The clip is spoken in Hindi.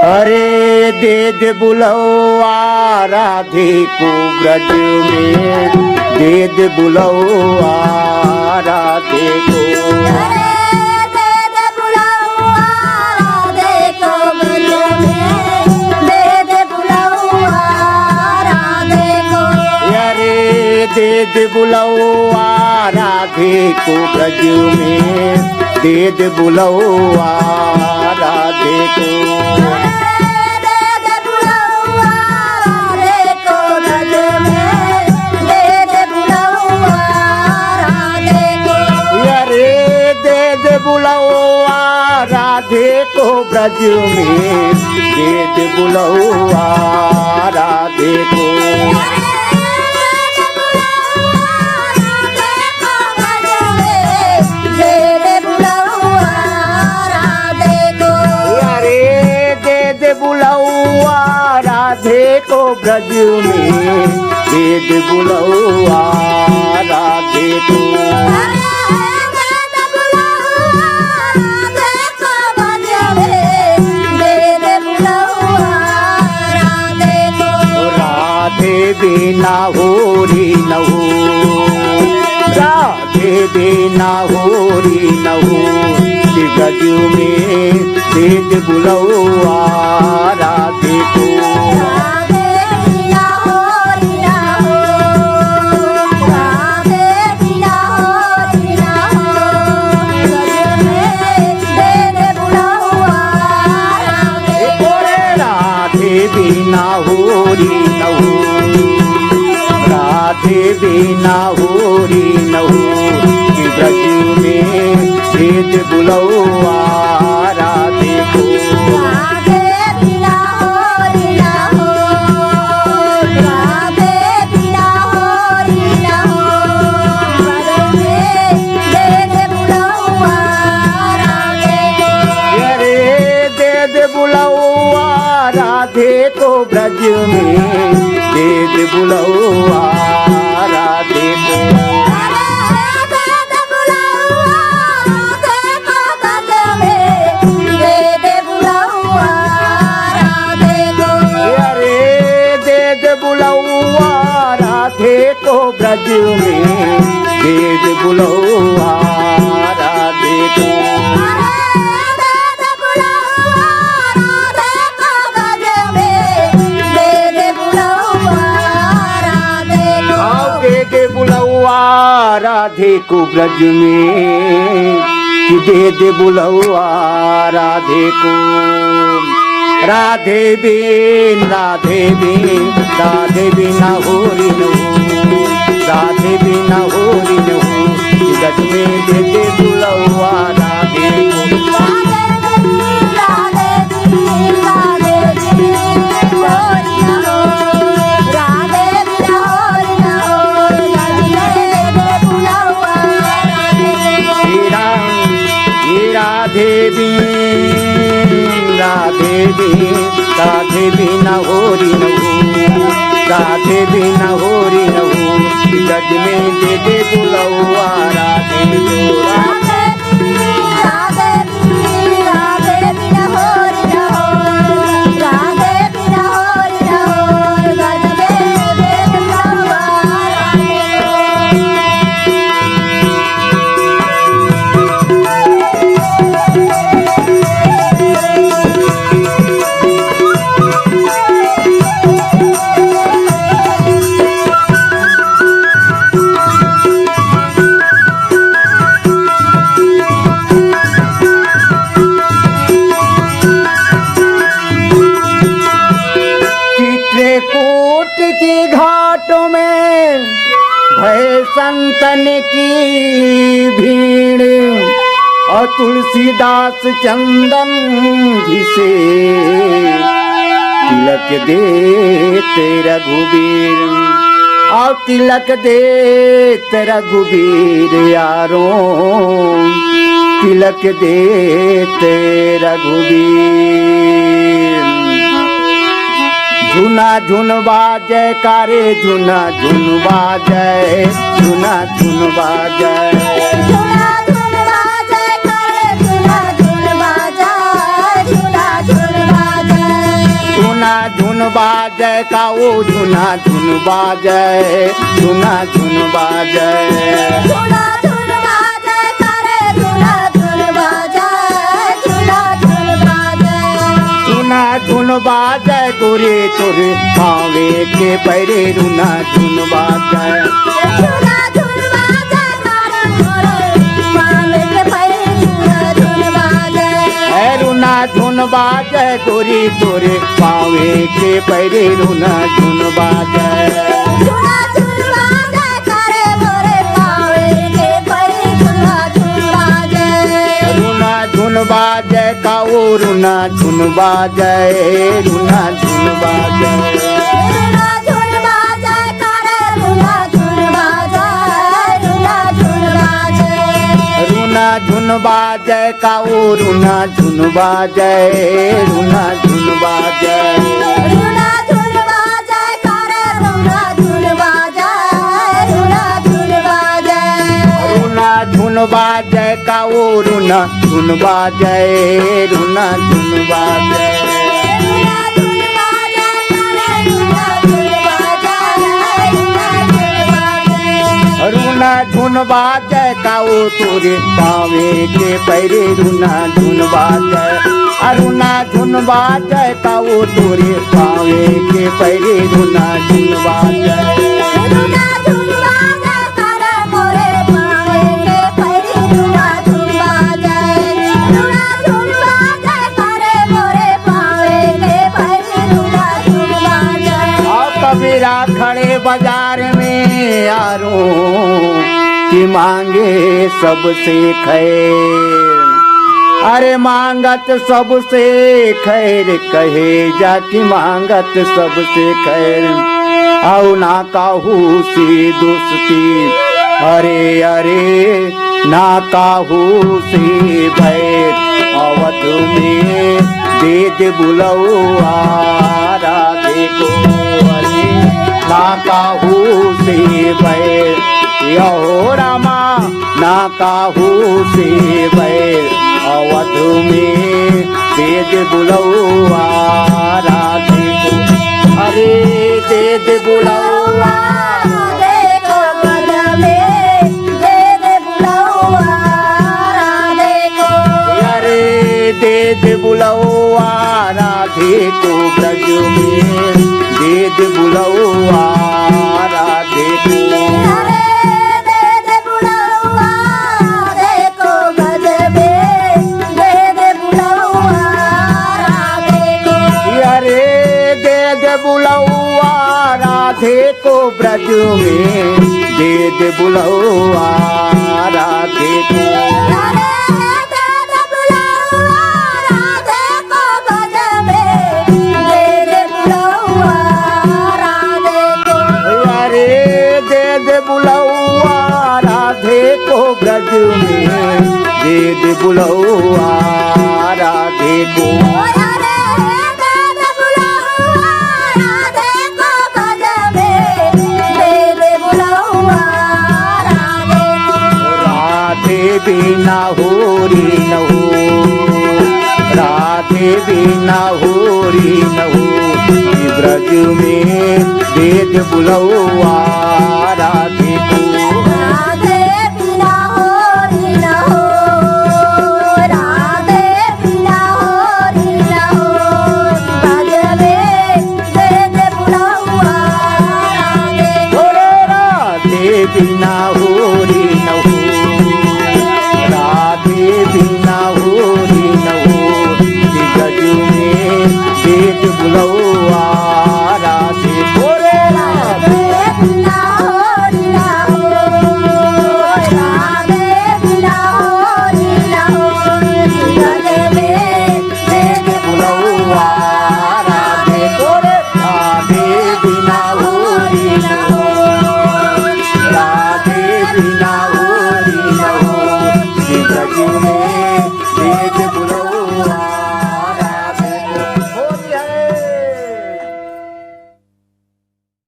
अरे दे दे बुलवा राधे को ब्रज में, दे दे बुलवा राधे को। दे दे बुलवा राधे को ब्रज में, दे दे बुलवा राधे को। अरे दे दे बुलवा राधे को ब्रज में, दे दे बुलवा राधे को। बुलवा राधे को ब्रज में, दे दे बुलवा राधे को। अरे दे दे बुलवा राधे को ब्रज में, दे दे बुलवा राधे को। राधे बिना होरी न हो, राधे बिना होरी न हो, ब्रज में दे दे बुलवा राधे को। बिना होरी न हो, राधे बिना होरी न हो, ब्रज में दे दे बुलवा राधे को। राधे बिना होरी न हो, राधे बिना होरी न हो, ब्रज में दे दे बुलवा राधे को। अरे दे दे बुलवा राधे को ब्रज में, दे दे बुलवा राधे को। अरे दे दे बुलवा राधे को ब्रज में, दे दे बुलवा राधे को। राधे को ब्रज में, कि दे दे बुलवा राधे को। राधे बिन राधे बिन, राधे बिना होरी न हो, राधे बिना होरी न हो, ब्रज में दे दे बुलवा राधे को। राधे बिन राधे बिन, राधे बिना होरी न हो, राधे बिना होरी न हो, ब्रज में दे दे बुलवा राधे को। चित्रकूट की घाटों में भय संतन की भीड़, और तुलसीदास चंदन घिसे, तिलक दे तेरा रघुबीर, और तिलक दे तेरा रघुबीर यारों, तिलक दे तेरा रघुबीर। झुना झुन बाजे कारे, झुना झुन बाजे, झुना झुन बाजे, झुना झुन बाजे कारे, झुना झुन बाजे, झुना झुन बाजे। बाजे का वो झुना झुन बाजे, झुना झुन बाजे। झुना झुन बाजे करे झुना झुन बाजे, झुना झुन बाजे। झुना झुन बाजे गोरे तोरे पावे के पैरे रुना झुन बाजे। झुना झुन बाजे करे मोरे पावे के पैरे झुना झुन बाजे। रुना झुन बाजे गोरी तोरे पावे के पैरे रुना झुन बाजे। झुना झुन बाजे करे मोरे पावे के पैरे झुना झुन बाजे। रुना झुन बाजे का वो रुना झुन बाजे, रुना झुन बाजे। रुना झुन बाजे करे रुना झुन बाजे, रुना झुन बाजे। रुना झुन बाजे का वो रुना झुन बाजे, रुना झुन बाजे। रुना झुन बाजे करे रुना झुन बाजे, रुना झुन बाजे। रुना झुन बाजे का वो रुना झुन बाजे, रुना झुन बाजे। रुना झुन बाजे करे रुना झुन बाजे, रुना झुन बाजे। रुना झुन बाजे का वो तोरे पावे के पैरे रुना झुन बाजे। रुना झुन बाजे का वो तोरे पावे के पैरे रुना झुन बाजे। रुना झुन बाजे करे मोरे पावे के पैरे रुना झुन बाजे। रुना झुन बाजे करे मोरे पावे के पैरे रुना झुन बाजे। और कबीरा खड़े बाजार में यारों की मांगे सबसे खैर। अरे मांगत सबसे खैर कहे जाकी मांगत सबसे खैर। आओ ना काहू सी दोस्ती, अरे अरे ना काहू सी बैर। अवध में दे दे बुलौआ राधे को, अरे ना काहू से बैर। यहो रामा ना काहू से बैर। अवध में दे दे बुलौआ राधे को, अरे दे दे बुलौआ। देखो बद में दे दे बुलौआ राधे को। अरे दे दे बुलौआ राधे को ब्रज में, दे दे बुलौआ राधे को। अरे दे दे बुलौआ देखो बद में दे दे बुलौआ राधे को। अरे दे दे बुलौआ राधे को ब्रज में, दे दे बुलौआ राधे को। अरे दे दे बुलौआ राधे को बद में दे दे बुलौआ राधे को। अरे दे दे बुलौआ राधे को ब्रज में, दे दे बुलौआ राधे को। अरे दे दे बुलौआ राधे को बद में दे दे बुलौआ राधे को। राधे बिना होरी न हो, राधे बिना होरी न हो। ब्रज में दे दे बुलौआ राधे